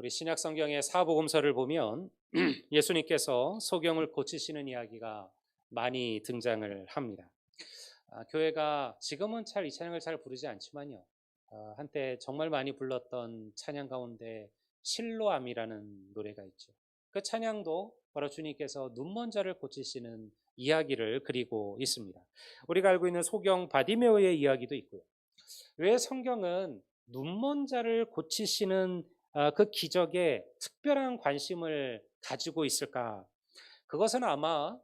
우리 신약 성경의 사복음서를 보면 예수님께서 소경을 고치시는 이야기가 많이 등장을 합니다. 교회가 지금은 이 찬양을 잘 부르지 않지만요. 한때 정말 많이 불렀던 찬양 가운데 실로암이라는 노래가 있죠. 그 찬양도 바로 주님께서 눈먼 자를 고치시는 이야기를 그리고 있습니다. 우리가 알고 있는 소경 바디메오의 이야기도 있고요. 왜 성경은 눈먼 자를 고치시는 그 기적에 특별한 관심을 가지고 있을까? 그것은 아마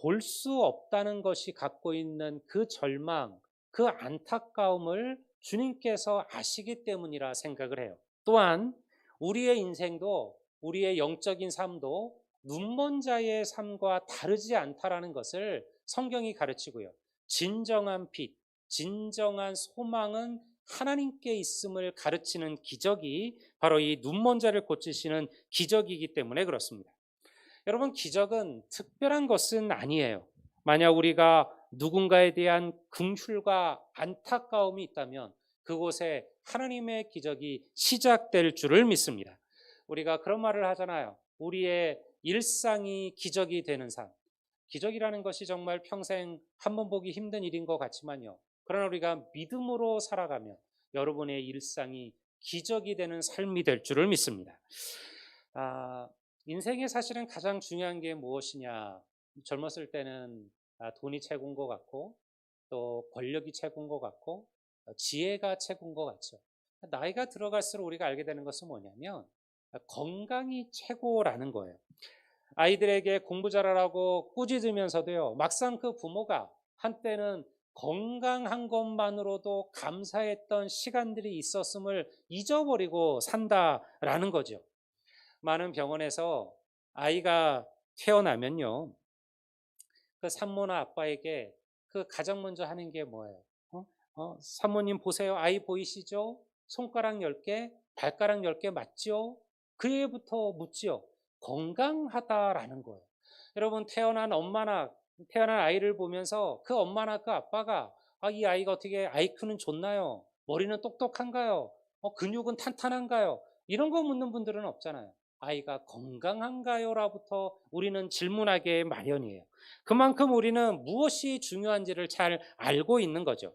볼 수 없다는 것이 갖고 있는 그 절망, 그 안타까움을 주님께서 아시기 때문이라 생각을 해요. 또한 우리의 인생도, 우리의 영적인 삶도 눈먼 자의 삶과 다르지 않다라는 것을 성경이 가르치고요. 진정한 빛, 진정한 소망은 하나님께 있음을 가르치는 기적이 바로 이 눈먼 자를 고치시는 기적이기 때문에 그렇습니다. 여러분, 기적은 특별한 것은 아니에요. 만약 우리가 누군가에 대한 긍휼과 안타까움이 있다면 그곳에 하나님의 기적이 시작될 줄을 믿습니다. 우리가 그런 말을 하잖아요. 우리의 일상이 기적이 되는 삶. 기적이라는 것이 정말 평생 한 번 보기 힘든 일인 것 같지만요. 그러나 우리가 믿음으로 살아가면 여러분의 일상이 기적이 되는 삶이 될 줄을 믿습니다. 아, 인생에 사실은 가장 중요한 게 무엇이냐? 젊었을 때는 돈이 최고인 것 같고, 또 권력이 최고인 것 같고, 지혜가 최고인 것 같죠. 나이가 들어갈수록 우리가 알게 되는 것은 뭐냐면 건강이 최고라는 거예요. 아이들에게 공부 잘하라고 꾸짖으면서도요, 막상 그 부모가 한때는 건강한 것만으로도 감사했던 시간들이 있었음을 잊어버리고 산다라는 거죠. 많은 병원에서 아이가 태어나면요, 그 산모나 아빠에게 그 가장 먼저 하는 게 뭐예요? 산모님 보세요. 아이 보이시죠? 손가락 10개, 발가락 10개 맞죠? 그 애부터 묻지요. 건강하다라는 거예요. 여러분, 태어난 아이를 보면서 그 엄마나 그 아빠가 이 아이가 어떻게 IQ는 좋나요? 머리는 똑똑한가요? 근육은 탄탄한가요? 이런 거 묻는 분들은 없잖아요. 아이가 건강한가요라부터 우리는 질문하게 마련이에요. 그만큼 우리는 무엇이 중요한지를 잘 알고 있는 거죠.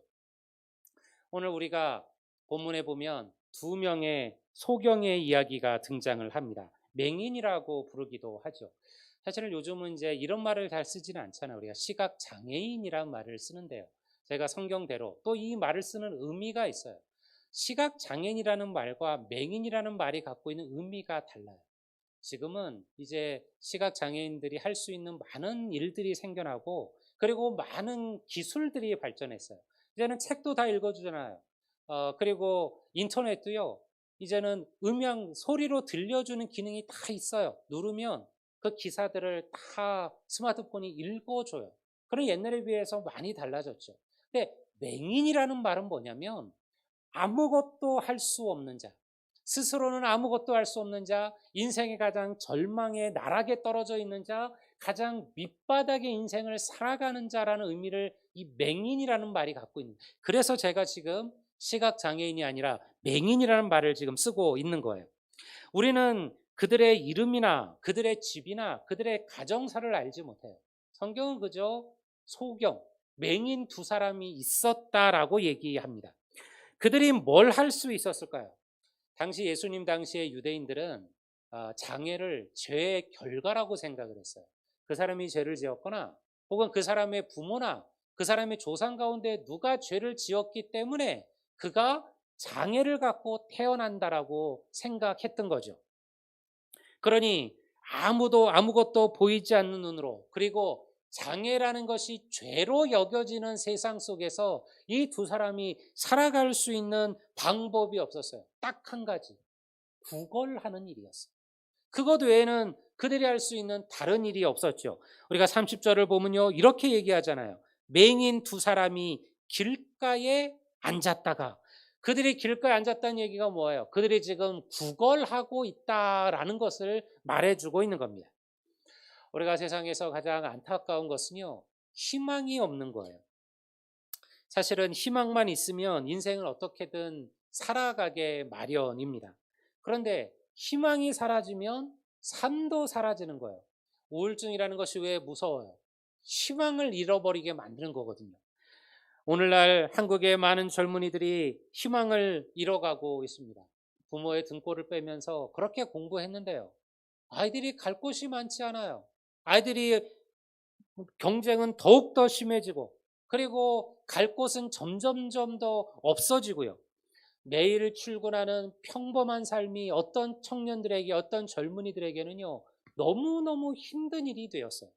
오늘 우리가 본문에 보면 두 명의 소경의 이야기가 등장을 합니다. 맹인이라고 부르기도 하죠. 사실은 요즘은 이제 이런 말을 잘 쓰지는 않잖아요. 우리가 시각 장애인이라는 말을 쓰는데요. 제가 성경대로 또 이 말을 쓰는 의미가 있어요. 시각 장애인이라는 말과 맹인이라는 말이 갖고 있는 의미가 달라요. 지금은 이제 시각 장애인들이 할 수 있는 많은 일들이 생겨나고, 그리고 많은 기술들이 발전했어요. 이제는 책도 다 읽어주잖아요. 그리고 인터넷도요, 이제는 음향 소리로 들려주는 기능이 다 있어요. 누르면 그 기사들을 다 스마트폰이 읽어줘요. 그럼 옛날에 비해서 많이 달라졌죠. 근데 맹인이라는 말은 뭐냐면 아무것도 할 수 없는 자, 스스로는 아무것도 할 수 없는 자, 인생의 가장 절망의 나락에 떨어져 있는 자, 가장 밑바닥의 인생을 살아가는 자라는 의미를 이 맹인이라는 말이 갖고 있는, 그래서 제가 지금 시각장애인이 아니라 맹인이라는 말을 지금 쓰고 있는 거예요. 우리는 그들의 이름이나 그들의 집이나 그들의 가정사를 알지 못해요. 성경은 그저 소경, 맹인 두 사람이 있었다라고 얘기합니다. 그들이 뭘 할 수 있었을까요? 당시 예수님 당시의 유대인들은 장애를 죄의 결과라고 생각을 했어요. 그 사람이 죄를 지었거나 혹은 그 사람의 부모나 그 사람의 조상 가운데 누가 죄를 지었기 때문에 그가 장애를 갖고 태어난다라고 생각했던 거죠. 그러니 아무것도 보이지 않는 눈으로, 그리고 장애라는 것이 죄로 여겨지는 세상 속에서 이 두 사람이 살아갈 수 있는 방법이 없었어요. 딱 한 가지, 구걸하는 일이었어요. 그것 외에는 그들이 할 수 있는 다른 일이 없었죠. 우리가 30절을 보면요, 이렇게 얘기하잖아요. 맹인 두 사람이 길가에 앉았다가, 그들이 길가에 앉았다는 얘기가 뭐예요? 그들이 지금 구걸하고 있다라는 것을 말해주고 있는 겁니다. 우리가 세상에서 가장 안타까운 것은요, 희망이 없는 거예요. 사실은 희망만 있으면 인생을 어떻게든 살아가게 마련입니다. 그런데 희망이 사라지면 삶도 사라지는 거예요. 우울증이라는 것이 왜 무서워요? 희망을 잃어버리게 만드는 거거든요. 오늘날 한국의 많은 젊은이들이 희망을 잃어가고 있습니다. 부모의 등골을 빼면서 그렇게 공부했는데요. 아이들이 갈 곳이 많지 않아요. 아이들이 경쟁은 더욱더 심해지고, 그리고 갈 곳은 점점점 더 없어지고요. 매일 출근하는 평범한 삶이 어떤 청년들에게, 어떤 젊은이들에게는요, 너무너무 힘든 일이 되었어요.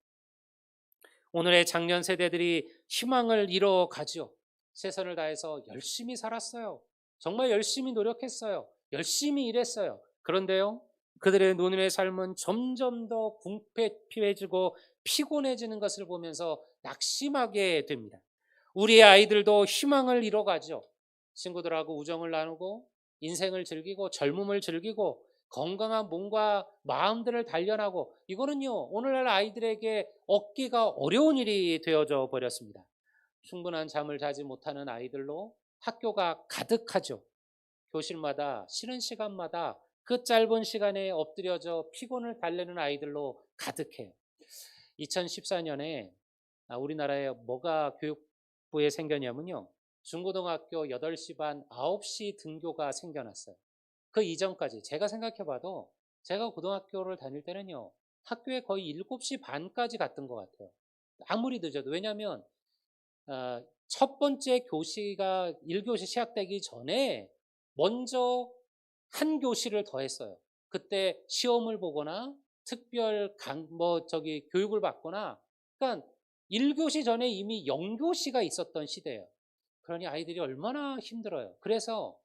오늘의 장년 세대들이 희망을 잃어가지요. 최선을 다해서 열심히 살았어요. 정말 열심히 노력했어요. 열심히 일했어요. 그런데요, 그들의 노년의 삶은 점점 더 궁핍해지고 피곤해지는 것을 보면서 낙심하게 됩니다. 우리의 아이들도 희망을 잃어가죠. 친구들하고 우정을 나누고 인생을 즐기고 젊음을 즐기고 건강한 몸과 마음들을 단련하고, 이거는요 오늘날 아이들에게 얻기가 어려운 일이 되어져 버렸습니다. 충분한 잠을 자지 못하는 아이들로 학교가 가득하죠. 교실마다 쉬는 시간마다 그 짧은 시간에 엎드려져 피곤을 달래는 아이들로 가득해요. 2014년에 우리나라에 뭐가 교육부에 생겼냐면요, 중고등학교 8시 반 9시 등교가 생겨났어요. 그 이전까지 제가 생각해봐도 제가 고등학교를 다닐 때는요, 학교에 거의 7시 반까지 갔던 것 같아요. 아무리 늦어도. 왜냐하면 첫 번째 교시가 1교시 시작되기 전에 먼저 한 교시를 더 했어요. 그때 시험을 보거나 특별 교육을 받거나, 그러니까 1교시 전에 이미 0교시가 있었던 시대예요. 그러니 아이들이 얼마나 힘들어요. 그래서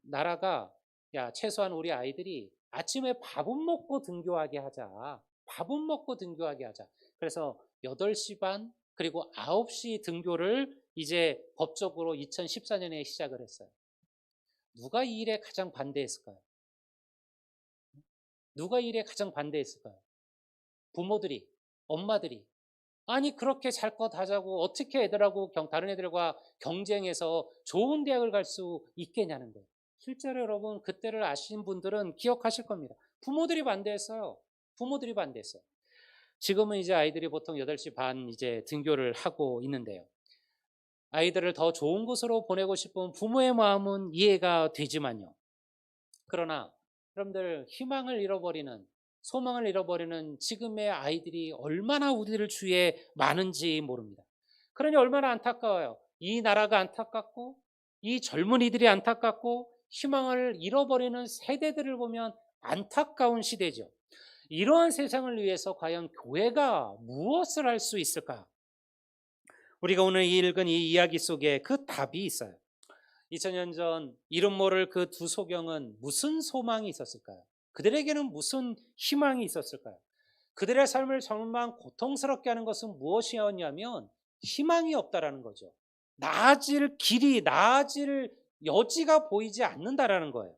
나라가, 야, 최소한 우리 아이들이 아침에 밥은 먹고 등교하게 하자. 밥은 먹고 등교하게 하자. 그래서 8시 반 그리고 9시 등교를 이제 법적으로 2014년에 시작을 했어요. 누가 이 일에 가장 반대했을까요? 누가 이 일에 가장 반대했을까요? 부모들이, 엄마들이. 아니, 그렇게 잘 것 하자고 어떻게 애들하고 다른 애들과 경쟁해서 좋은 대학을 갈 수 있겠냐는 거예요. 실제로 여러분, 그때를 아시는 분들은 기억하실 겁니다. 부모들이 반대했어요. 부모들이 반대했어요. 지금은 이제 아이들이 보통 8시 반 이제 등교를 하고 있는데요. 아이들을 더 좋은 곳으로 보내고 싶은 부모의 마음은 이해가 되지만요. 그러나 여러분들, 희망을 잃어버리는, 소망을 잃어버리는 지금의 아이들이 얼마나 우리들 주위에 많은지 모릅니다. 그러니 얼마나 안타까워요. 이 나라가 안타깝고 이 젊은이들이 안타깝고 희망을 잃어버리는 세대들을 보면 안타까운 시대죠. 이러한 세상을 위해서 과연 교회가 무엇을 할 수 있을까? 우리가 오늘 읽은 이 이야기 속에 그 답이 있어요. 2000년 전 이름 모를 그 두 소경은 무슨 소망이 있었을까요? 그들에게는 무슨 희망이 있었을까요? 그들의 삶을 정말 고통스럽게 하는 것은 무엇이었냐면 희망이 없다라는 거죠. 나아질 길이, 나아질 여지가 보이지 않는다라는 거예요.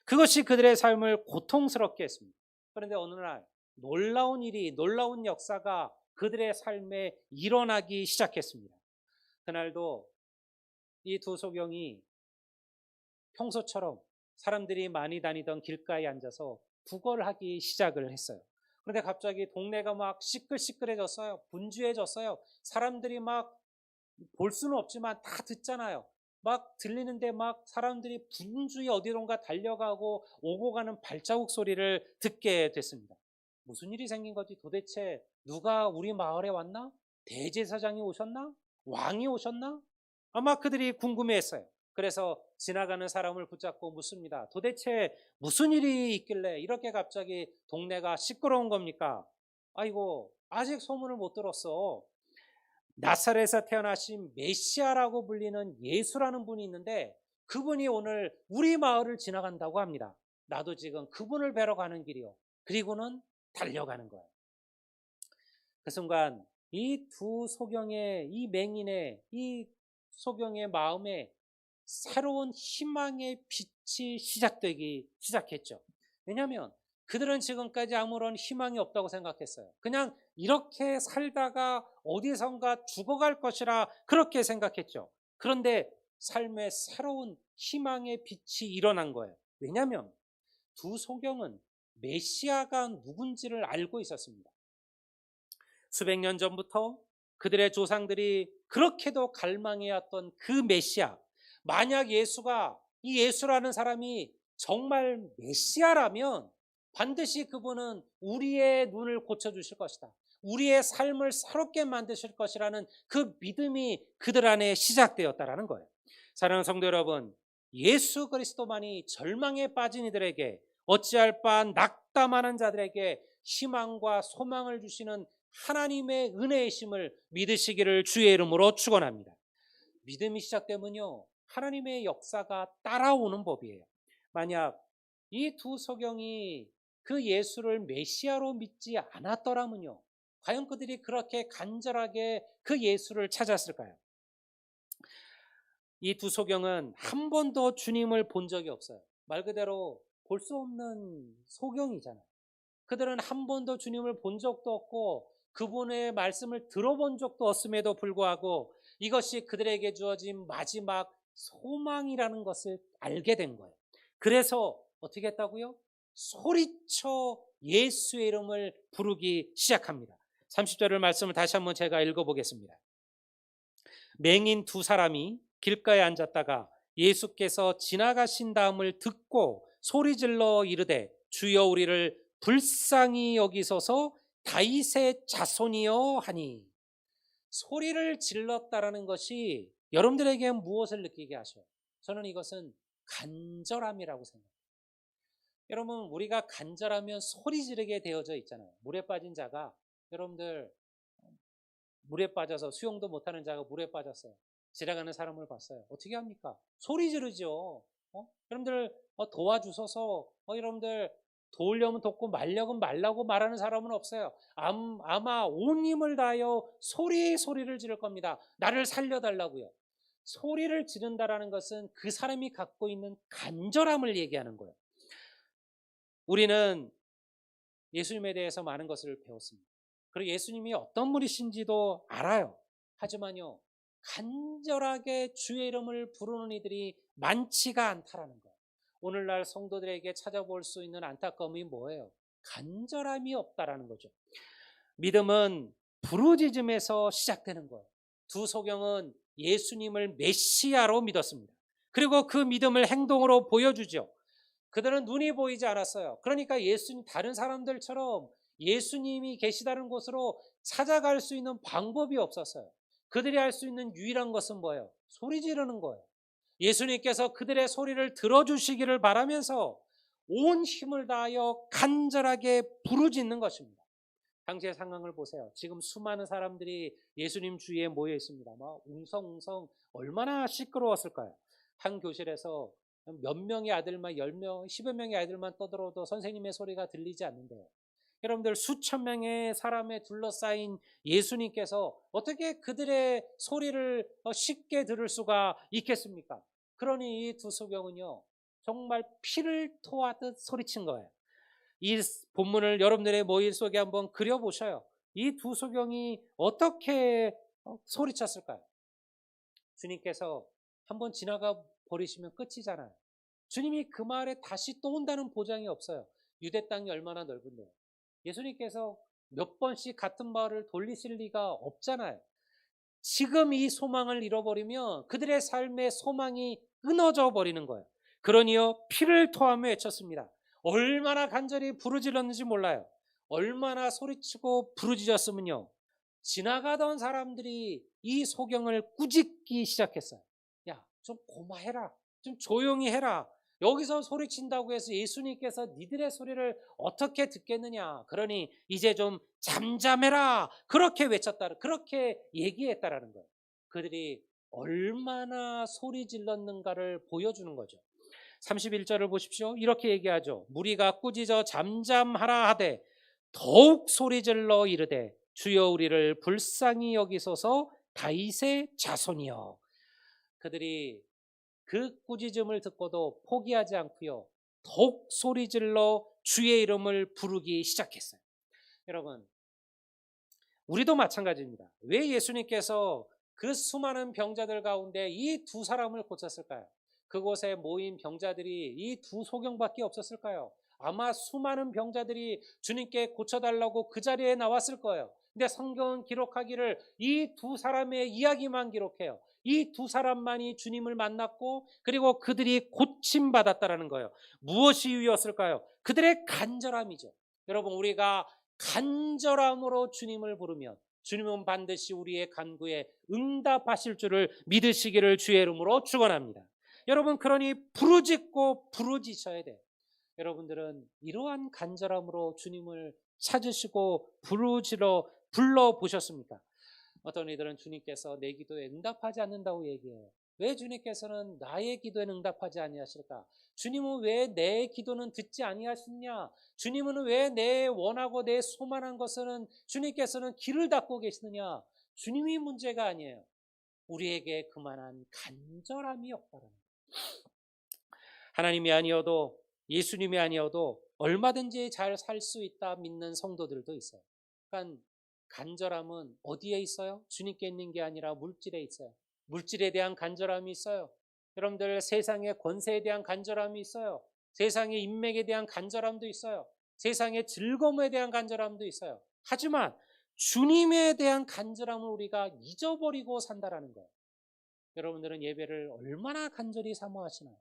그것이 그들의 삶을 고통스럽게 했습니다. 그런데 어느 날 놀라운 일이, 놀라운 역사가 그들의 삶에 일어나기 시작했습니다. 그날도 이 두 소경이 평소처럼 사람들이 많이 다니던 길가에 앉아서 구걸하기 시작을 했어요. 그런데 갑자기 동네가 막 시끌시끌해졌어요. 분주해졌어요. 사람들이 막 볼 수는 없지만 다 듣잖아요. 막 들리는데 막 사람들이 분주히 어디론가 달려가고 오고 가는 발자국 소리를 듣게 됐습니다. 무슨 일이 생긴 거지? 도대체 누가 우리 마을에 왔나? 대제사장이 오셨나? 왕이 오셨나? 아마 그들이 궁금해했어요. 그래서 지나가는 사람을 붙잡고 묻습니다. 도대체 무슨 일이 있길래 이렇게 갑자기 동네가 시끄러운 겁니까? 아이고, 아직 소문을 못 들었어. 나사렛에서 태어나신 메시아라고 불리는 예수라는 분이 있는데 그분이 오늘 우리 마을을 지나간다고 합니다. 나도 지금 그분을 뵈러 가는 길이요. 그리고는 달려가는 거예요. 그 순간 이 두 소경의, 이 맹인의, 이 소경의 마음에 새로운 희망의 빛이 시작되기 시작했죠. 왜냐하면 그들은 지금까지 아무런 희망이 없다고 생각했어요. 그냥 이렇게 살다가 어디선가 죽어갈 것이라 그렇게 생각했죠. 그런데 삶에 새로운 희망의 빛이 일어난 거예요. 왜냐하면 두 소경은 메시아가 누군지를 알고 있었습니다. 수백 년 전부터 그들의 조상들이 그렇게도 갈망해왔던 그 메시아, 만약 예수가, 이 예수라는 사람이 정말 메시아라면 반드시 그분은 우리의 눈을 고쳐주실 것이다, 우리의 삶을 새롭게 만드실 것이라는 그 믿음이 그들 안에 시작되었다라는 거예요. 사랑하는 성도 여러분, 예수 그리스도만이 절망에 빠진 이들에게, 어찌할 바 낙담하는 자들에게 희망과 소망을 주시는 하나님의 은혜의 심을 믿으시기를 주의 이름으로 축원합니다. 믿음이 시작되면요, 하나님의 역사가 따라오는 법이에요. 만약 이 두 소경이 그 예수를 메시아로 믿지 않았더라면요, 과연 그들이 그렇게 간절하게 그 예수를 찾았을까요? 이 두 소경은 한 번도 주님을 본 적이 없어요. 말 그대로 볼 수 없는 소경이잖아요. 그들은 한 번도 주님을 본 적도 없고 그분의 말씀을 들어본 적도 없음에도 불구하고 이것이 그들에게 주어진 마지막 소망이라는 것을 알게 된 거예요. 그래서 어떻게 했다고요? 소리쳐 예수의 이름을 부르기 시작합니다. 30절의 말씀을 다시 한번 제가 읽어보겠습니다. 맹인 두 사람이 길가에 앉았다가 예수께서 지나가신 다음을 듣고 소리질러 이르되 주여 우리를 불쌍히 여기소서 다윗의 자손이여 하니. 소리를 질렀다라는 것이 여러분들에게 무엇을 느끼게 하셔요? 저는 이것은 간절함이라고 생각해요. 여러분, 우리가 간절하면 소리 지르게 되어져 있잖아요. 물에 빠진 자가, 여러분들 물에 빠져서 수영도 못하는 자가 물에 빠졌어요. 지나가는 사람을 봤어요. 어떻게 합니까? 소리 지르죠. 여러분들 도와주소서. 여러분들 도우려면 돕고 말려면 말라고 말하는 사람은 없어요. 아마 온 힘을 다하여 소리를 지를 겁니다. 나를 살려달라고요. 소리를 지른다라는 것은 그 사람이 갖고 있는 간절함을 얘기하는 거예요. 우리는 예수님에 대해서 많은 것을 배웠습니다. 그리고 예수님이 어떤 분이신지도 알아요. 하지만요, 간절하게 주의 이름을 부르는 이들이 많지가 않다라는 거예요. 오늘날 성도들에게 찾아볼 수 있는 안타까움이 뭐예요? 간절함이 없다라는 거죠. 믿음은 부르짖음에서 시작되는 거예요. 두 소경은 예수님을 메시아로 믿었습니다. 그리고 그 믿음을 행동으로 보여주죠. 그들은 눈이 보이지 않았어요. 그러니까 다른 사람들처럼 예수님이 계시다는 곳으로 찾아갈 수 있는 방법이 없었어요. 그들이 할 수 있는 유일한 것은 뭐예요? 소리 지르는 거예요. 예수님께서 그들의 소리를 들어주시기를 바라면서 온 힘을 다하여 간절하게 부르짖는 것입니다. 당시의 상황을 보세요. 지금 수많은 사람들이 예수님 주위에 모여 있습니다. 막 웅성웅성 얼마나 시끄러웠을까요? 한 교실에서 몇 명의 아들만, 10명, 10여 명의 아이들만 떠들어도 선생님의 소리가 들리지 않는데요. 여러분들, 수천 명의 사람에 둘러싸인 예수님께서 어떻게 그들의 소리를 쉽게 들을 수가 있겠습니까? 그러니 이 두 소경은요, 정말 피를 토하듯 소리친 거예요. 이 본문을 여러분들의 머릿 속에 한번 그려보셔요. 이 두 소경이 어떻게 소리쳤을까요? 주님께서 한번 지나가 버리시면 끝이잖아요. 주님이 그 마을에 다시 또 온다는 보장이 없어요. 유대 땅이 얼마나 넓은데요. 예수님께서 몇 번씩 같은 마을을 돌리실 리가 없잖아요. 지금 이 소망을 잃어버리면 그들의 삶의 소망이 끊어져 버리는 거예요. 그러니요, 피를 토하며 외쳤습니다. 얼마나 간절히 부르짖었는지 몰라요. 얼마나 소리치고 부르짖었으면요, 지나가던 사람들이 이 소경을 꾸짖기 시작했어요. 야, 좀 고마해라. 좀 조용히 해라. 여기서 소리친다고 해서 예수님께서 니들의 소리를 어떻게 듣겠느냐. 그러니 이제 좀 잠잠해라. 그렇게 외쳤다. 그렇게 얘기했다라는 거예요. 그들이 얼마나 소리 질렀는가를 보여주는 거죠. 31절을 보십시오. 이렇게 얘기하죠. 무리가 꾸짖어 잠잠하라 하되 더욱 소리질러 이르되 주여 우리를 불쌍히 여기소서 다윗의 자손이여. 그들이 그 꾸짖음을 듣고도 포기하지 않고요, 더욱 소리질러 주의 이름을 부르기 시작했어요. 여러분, 우리도 마찬가지입니다. 왜 예수님께서 그 수많은 병자들 가운데 이 두 사람을 고쳤을까요? 그곳에 모인 병자들이 이 두 소경밖에 없었을까요? 아마 수많은 병자들이 주님께 고쳐달라고 그 자리에 나왔을 거예요. 근데 성경은 기록하기를 이 두 사람의 이야기만 기록해요. 이 두 사람만이 주님을 만났고 그리고 그들이 고침받았다라는 거예요. 무엇이 이유였을까요? 그들의 간절함이죠. 여러분, 우리가 간절함으로 주님을 부르면 주님은 반드시 우리의 간구에 응답하실 줄을 믿으시기를 주의 이름으로 축원합니다. 여러분, 그러니 부르짖고 부르짖어야 돼요. 여러분들은 이러한 간절함으로 주님을 찾으시고 불러보셨습니까? 어떤 이들은 주님께서 내 기도에 응답하지 않는다고 얘기해요. 왜 주님께서는 나의 기도에 응답하지 아니하실까? 주님은 왜 내 기도는 듣지 아니하시느냐? 주님은 왜 내 원하고 내 소망한 것은 주님께서는 길을 닫고 계시느냐? 주님이 문제가 아니에요. 우리에게 그만한 간절함이 없다는 거예요. 하나님이 아니어도 예수님이 아니어도 얼마든지 잘 살 수 있다 믿는 성도들도 있어요. 그러니까 간절함은 어디에 있어요? 주님께 있는 게 아니라 물질에 있어요. 물질에 대한 간절함이 있어요. 여러분들, 세상의 권세에 대한 간절함이 있어요. 세상의 인맥에 대한 간절함도 있어요. 세상의 즐거움에 대한 간절함도 있어요. 하지만 주님에 대한 간절함을 우리가 잊어버리고 산다라는 거예요. 여러분들은 예배를 얼마나 간절히 사모하시나요?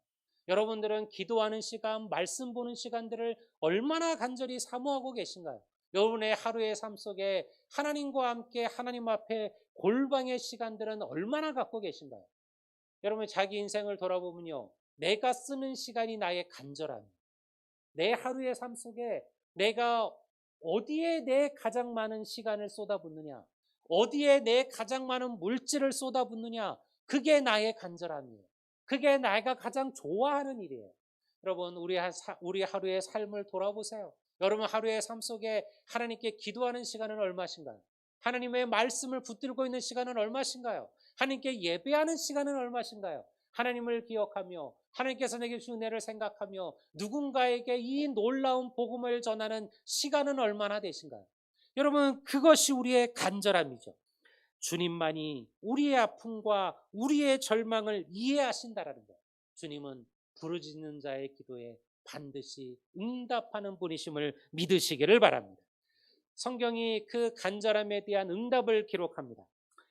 여러분들은 기도하는 시간, 말씀 보는 시간들을 얼마나 간절히 사모하고 계신가요? 여러분의 하루의 삶 속에 하나님과 함께 하나님 앞에 골방의 시간들은 얼마나 갖고 계신가요? 여러분, 자기 인생을 돌아보면요, 내가 쓰는 시간이 나의 간절함이에요. 내 하루의 삶 속에 내가 어디에 내 가장 많은 시간을 쏟아붓느냐, 어디에 내 가장 많은 물질을 쏟아붓느냐, 그게 나의 간절함이에요. 그게 내가 가장 좋아하는 일이에요. 여러분, 우리 하루의 삶을 돌아보세요. 여러분, 하루의 삶 속에 하나님께 기도하는 시간은 얼마신가요? 하나님의 말씀을 붙들고 있는 시간은 얼마신가요? 하나님께 예배하는 시간은 얼마신가요? 하나님을 기억하며 하나님께서 내게 주신 은혜를 생각하며 누군가에게 이 놀라운 복음을 전하는 시간은 얼마나 되신가요? 여러분, 그것이 우리의 간절함이죠. 주님만이 우리의 아픔과 우리의 절망을 이해하신다라는 거예요. 주님은 부르짖는 자의 기도에 반드시 응답하는 분이심을 믿으시기를 바랍니다. 성경이 그 간절함에 대한 응답을 기록합니다.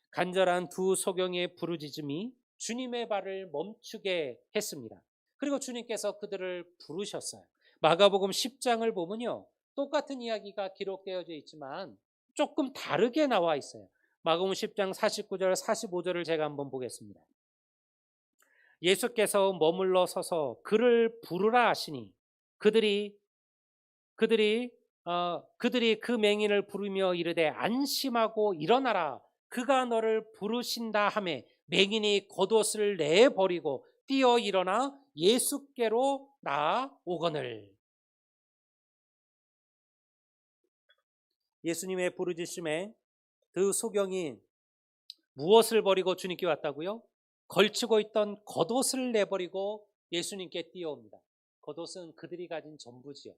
간절한 두 소경의 부르짖음이 주님의 발을 멈추게 했습니다. 그리고 주님께서 그들을 부르셨어요. 마가복음 10장을 보면요, 똑같은 이야기가 기록되어져 있지만 조금 다르게 나와 있어요. 마가복음 10장 49절 45절을 제가 한번 보겠습니다. 예수께서 머물러 서서 그를 부르라 하시니 그들이 그 맹인을 부르며 이르되 안심하고 일어나라, 그가 너를 부르신다 하매 맹인이 겉옷을 내버리고 뛰어 일어나 예수께로 나아오거늘. 예수님의 부르짖음에 그 소경이 무엇을 버리고 주님께 왔다고요? 걸치고 있던 겉옷을 내버리고 예수님께 뛰어옵니다. 겉옷은 그들이 가진 전부지요.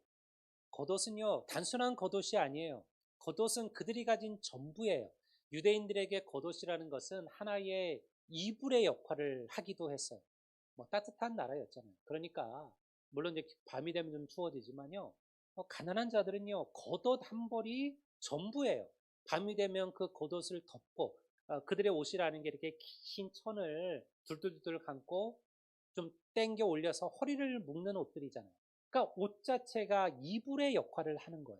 겉옷은요, 단순한 겉옷이 아니에요. 겉옷은 그들이 가진 전부예요. 유대인들에게 겉옷이라는 것은 하나의 이불의 역할을 하기도 했어요. 따뜻한 나라였잖아요. 그러니까 물론 이제 밤이 되면 좀 추워지지만요, 가난한 자들은요, 겉옷 한 벌이 전부예요. 밤이 되면 그 겉옷을 덮고 그들의 옷이라는 게 이렇게 긴 천을 둘둘둘 감고 좀 땡겨 올려서 허리를 묶는 옷들이잖아요. 그러니까 옷 자체가 이불의 역할을 하는 거예요.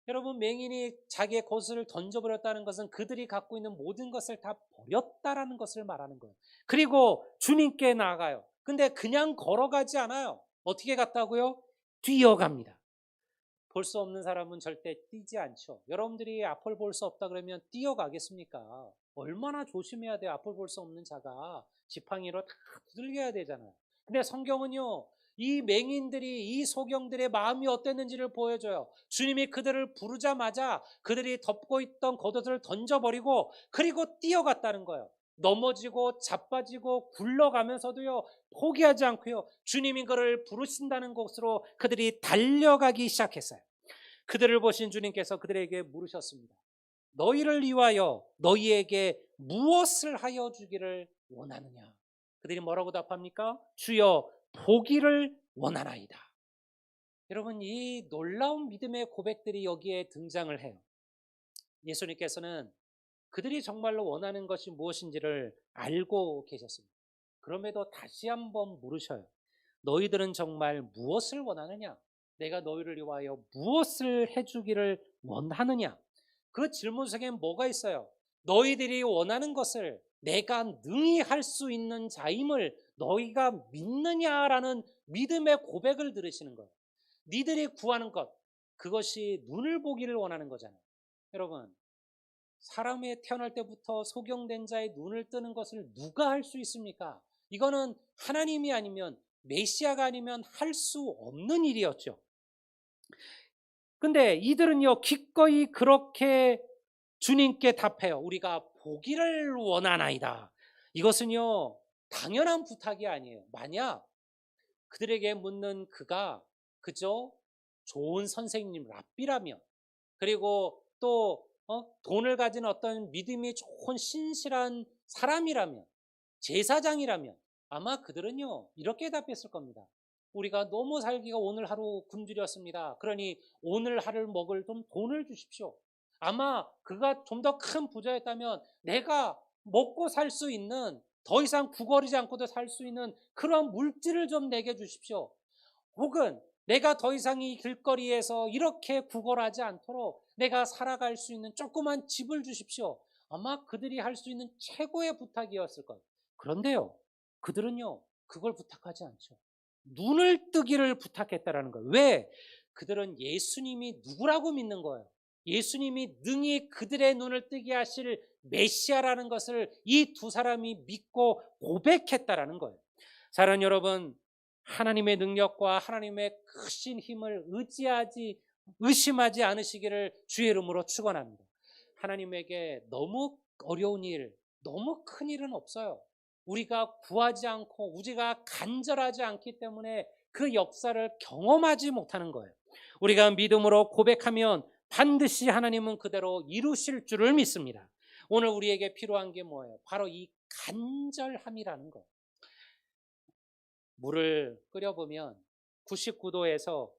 여러분, 맹인이 자기의 겉을 던져버렸다는 것은 그들이 갖고 있는 모든 것을 다 버렸다라는 것을 말하는 거예요. 그리고 주님께 나아가요. 근데 그냥 걸어가지 않아요. 어떻게 갔다고요? 뛰어갑니다. 볼 수 없는 사람은 절대 뛰지 않죠. 여러분들이 앞을 볼 수 없다 그러면 뛰어가겠습니까? 얼마나 조심해야 돼요. 앞을 볼 수 없는 자가 지팡이로 다 두들겨야 되잖아요. 근데 성경은요, 이 맹인들이, 이 소경들의 마음이 어땠는지를 보여줘요. 주님이 그들을 부르자마자 그들이 덮고 있던 겉옷을 던져버리고 그리고 뛰어갔다는 거예요. 넘어지고 자빠지고 굴러가면서도요, 포기하지 않고요, 주님이 그를 부르신다는 곳으로 그들이 달려가기 시작했어요. 그들을 보신 주님께서 그들에게 물으셨습니다. 너희를 위하여 너희에게 무엇을 하여 주기를 원하느냐? 그들이 뭐라고 답합니까? 주여, 보기를 원하나이다. 여러분, 이 놀라운 믿음의 고백들이 여기에 등장을 해요. 예수님께서는 그들이 정말로 원하는 것이 무엇인지를 알고 계셨습니다. 그럼에도 다시 한번 물으셔요. 너희들은 정말 무엇을 원하느냐? 내가 너희를 위하여 무엇을 해주기를 원하느냐? 그 질문 속에 뭐가 있어요? 너희들이 원하는 것을 내가 능히 할 수 있는 자임을 너희가 믿느냐라는 믿음의 고백을 들으시는 거예요. 니들이 구하는 것, 그것이 눈을 보기를 원하는 거잖아요. 여러분, 사람이 태어날 때부터 소경된 자의 눈을 뜨는 것을 누가 할 수 있습니까? 이거는 하나님이 아니면, 메시아가 아니면 할 수 없는 일이었죠. 근데 이들은요, 기꺼이 그렇게 주님께 답해요. 우리가 보기를 원하나이다. 이것은요, 당연한 부탁이 아니에요. 만약 그들에게 묻는 그가 그저 좋은 선생님 랍비라면, 그리고 또 돈을 가진 어떤 믿음이 좋은 신실한 사람이라면, 제사장이라면 아마 그들은요 이렇게 답했을 겁니다. 우리가 너무 살기가 오늘 하루 굶주렸습니다. 그러니 오늘 하루를 먹을 좀 돈을 주십시오. 아마 그가 좀 더 큰 부자였다면 내가 먹고 살 수 있는, 더 이상 구걸이지 않고도 살 수 있는 그런 물질을 좀 내게 주십시오. 혹은 내가 더 이상 이 길거리에서 이렇게 구걸하지 않도록 내가 살아갈 수 있는 조그만 집을 주십시오. 아마 그들이 할 수 있는 최고의 부탁이었을 거예요. 그런데요, 그들은요, 그걸 부탁하지 않죠. 눈을 뜨기를 부탁했다라는 거예요. 왜? 그들은 예수님이 누구라고 믿는 거예요. 예수님이 능히 그들의 눈을 뜨게 하실 메시아라는 것을 이 두 사람이 믿고 고백했다라는 거예요. 사랑하는 여러분, 하나님의 능력과 하나님의 크신 힘을 의심하지 않으시기를 주의 이름으로 축원합니다. 하나님에게 너무 어려운 일, 너무 큰 일은 없어요. 우리가 구하지 않고 우리가 간절하지 않기 때문에 그 역사를 경험하지 못하는 거예요. 우리가 믿음으로 고백하면 반드시 하나님은 그대로 이루실 줄을 믿습니다. 오늘 우리에게 필요한 게 뭐예요? 바로 이 간절함이라는 거예요. 물을 끓여보면 99도에서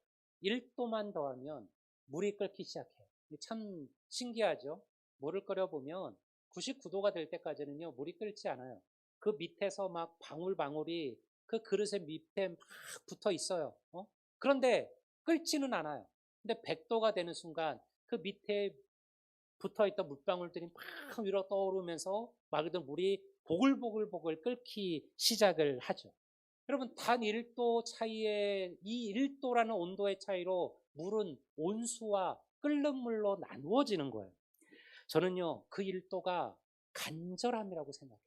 1도만 더하면 물이 끓기 시작해요. 참 신기하죠? 물을 끓여보면 99도가 될 때까지는요, 물이 끓지 않아요. 그 밑에서 막 방울방울이 그 그릇의 밑에 막 붙어 있어요. 그런데 끓지는 않아요. 근데 100도가 되는 순간 그 밑에 붙어 있던 물방울들이 막 위로 떠오르면서 맑은 물이 보글보글보글 끓기 시작을 하죠. 여러분, 단 1도 차이에, 이 1도라는 온도의 차이로 물은 온수와 끓는 물로 나누어지는 거예요. 저는요, 그 1도가 간절함이라고 생각해요.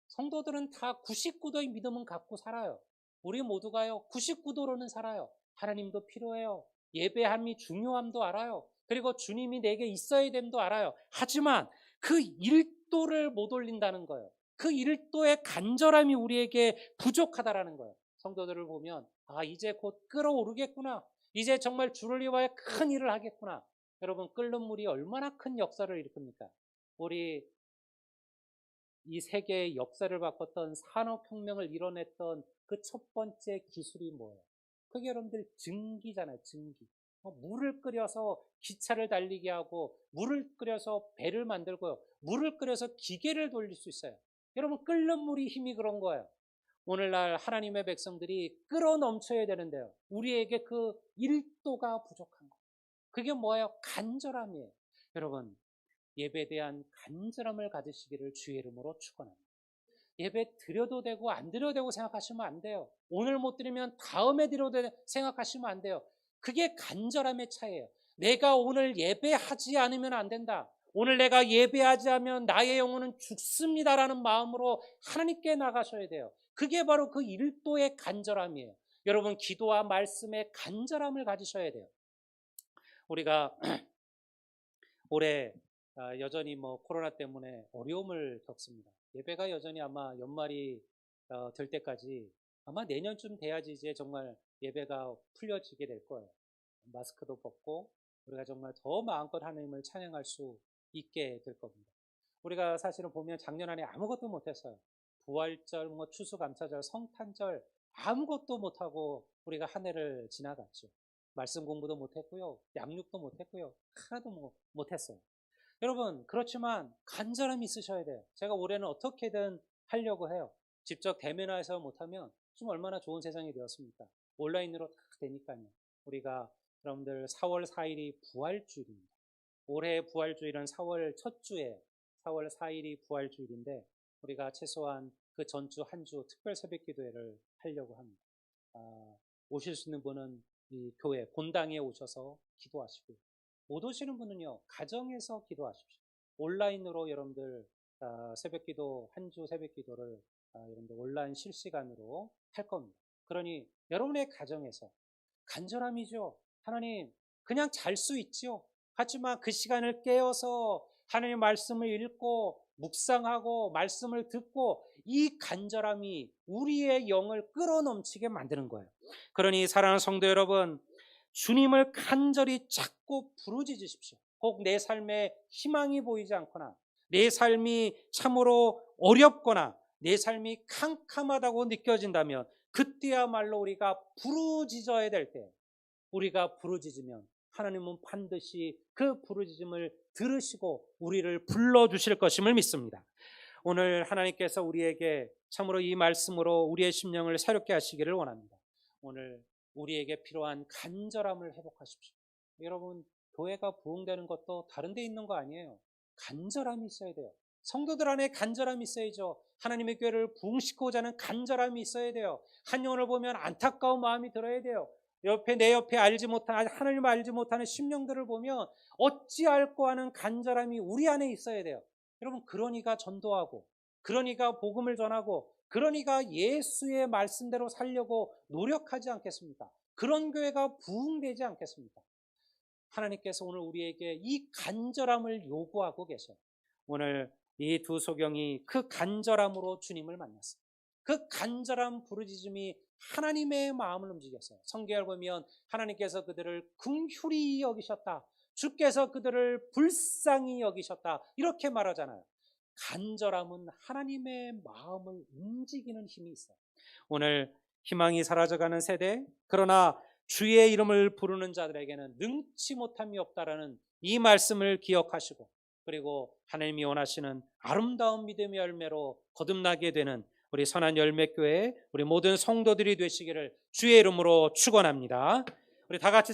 성도들은 다 99도의 믿음은 갖고 살아요. 우리 모두가요, 99도로는 살아요. 하나님도 필요해요. 예배함이 중요함도 알아요. 그리고 주님이 내게 있어야 됨도 알아요. 하지만 그 1도를 못 올린다는 거예요. 그 1도의 간절함이 우리에게 부족하다라는 거예요. 성도들을 보면, 아, 이제 곧 끓어오르겠구나. 이제 정말 주를 위하여 큰 일을 하겠구나. 여러분, 끓는 물이 얼마나 큰 역사를 일으킵니까? 우리 이 세계의 역사를 바꿨던 산업혁명을 이뤄냈던 그 첫 번째 기술이 뭐예요? 그게 여러분들 증기잖아요, 증기. 물을 끓여서 기차를 달리게 하고, 물을 끓여서 배를 만들고요, 물을 끓여서 기계를 돌릴 수 있어요. 여러분, 끓는 물이 힘이 그런 거예요. 오늘날 하나님의 백성들이 끓어 넘쳐야 되는데요, 우리에게 그 1도가 부족한 거예요. 그게 뭐예요? 간절함이에요. 여러분, 예배에 대한 간절함을 가지시기를 주의 이름으로 축원합니다. 예배 드려도 되고 안 드려도 되고 생각하시면 안 돼요. 오늘 못 드리면 다음에 드려도 되고 생각하시면 안 돼요. 그게 간절함의 차이예요. 내가 오늘 예배하지 않으면 안 된다. 오늘 내가 예배하지 않으면 나의 영혼은 죽습니다라는 마음으로 하나님께 나가셔야 돼요. 그게 바로 그 1도의 간절함이에요. 여러분, 기도와 말씀의 간절함을 가지셔야 돼요. 우리가 올해 여전히 코로나 때문에 어려움을 겪습니다. 예배가 여전히 아마 연말이 될 때까지, 아마 내년쯤 돼야지 이제 정말 예배가 풀려지게 될 거예요. 마스크도 벗고 우리가 정말 더 마음껏 하나님을 찬양할 수 있게 될 겁니다. 우리가 사실은 보면 작년 안에 아무것도 못했어요. 부활절, 추수감사절, 성탄절 아무것도 못하고 우리가 한 해를 지나갔죠. 말씀 공부도 못했고요. 양육도 못했고요. 하나도 못했어요. 여러분, 그렇지만 간절함이 있으셔야 돼요. 제가 올해는 어떻게든 하려고 해요. 직접 대면해서 못하면 좀 얼마나 좋은 세상이 되었습니까? 온라인으로 다 되니까요. 우리가 여러분들 4월 4일이 부활주일입니다. 올해 부활주일은 4월 첫 주에 4월 4일이 부활주일인데 우리가 최소한 그 전주 한 주 특별 새벽 기도회를 하려고 합니다. 오실 수 있는 분은 이 교회 본당에 오셔서 기도하시고요. 못 오시는 분은요, 가정에서 기도하십시오. 온라인으로 여러분들 새벽 기도, 한 주 새벽 기도를 여러분들 온라인 실시간으로 할 겁니다. 그러니 여러분의 가정에서 간절함이죠. 하나님, 그냥 잘 수 있죠. 하지만 그 시간을 깨어서 하나님의 말씀을 읽고 묵상하고 말씀을 듣고 이 간절함이 우리의 영을 끌어넘치게 만드는 거예요. 그러니 사랑하는 성도 여러분, 주님을 간절히 찾고 부르짖으십시오. 혹 내 삶에 희망이 보이지 않거나 내 삶이 참으로 어렵거나 내 삶이 캄캄하다고 느껴진다면 그때야말로 우리가 부르짖어야 될 때, 우리가 부르짖으면 하나님은 반드시 그 부르짖음을 들으시고 우리를 불러주실 것임을 믿습니다. 오늘 하나님께서 우리에게 참으로 이 말씀으로 우리의 심령을 새롭게 하시기를 원합니다. 오늘 우리에게 필요한 간절함을 회복하십시오. 여러분, 교회가 부흥되는 것도 다른 데 있는 거 아니에요. 간절함이 있어야 돼요. 성도들 안에 간절함이 있어야죠. 하나님의 교회를 부흥시키고자 하는 간절함이 있어야 돼요. 한 영혼을 보면 안타까운 마음이 들어야 돼요. 내 옆에 알지 못한, 하나님을 알지 못하는 심령들을 보면 어찌할꼬 하는 간절함이 우리 안에 있어야 돼요. 여러분, 그러니까 전도하고, 그러니까 복음을 전하고, 그러니까 예수의 말씀대로 살려고 노력하지 않겠습니까? 그런 교회가 부흥되지 않겠습니까? 하나님께서 오늘 우리에게 이 간절함을 요구하고 계셔요. 오늘 이 두 소경이 그 간절함으로 주님을 만났어요. 그 간절한 부르짖음이 하나님의 마음을 움직였어요. 성경을 보면 하나님께서 그들을 긍휼히 여기셨다. 주께서 그들을 불쌍히 여기셨다. 이렇게 말하잖아요. 간절함은 하나님의 마음을 움직이는 힘이 있어요. 오늘 희망이 사라져가는 세대, 그러나 주의 이름을 부르는 자들에게는 능치 못함이 없다라는 이 말씀을 기억하시고, 그리고 하나님이 원하시는 아름다운 믿음의 열매로 거듭나게 되는 우리 선한 열매교회 우리 모든 성도들이 되시기를 주의 이름으로 축원합니다. 우리 다 같이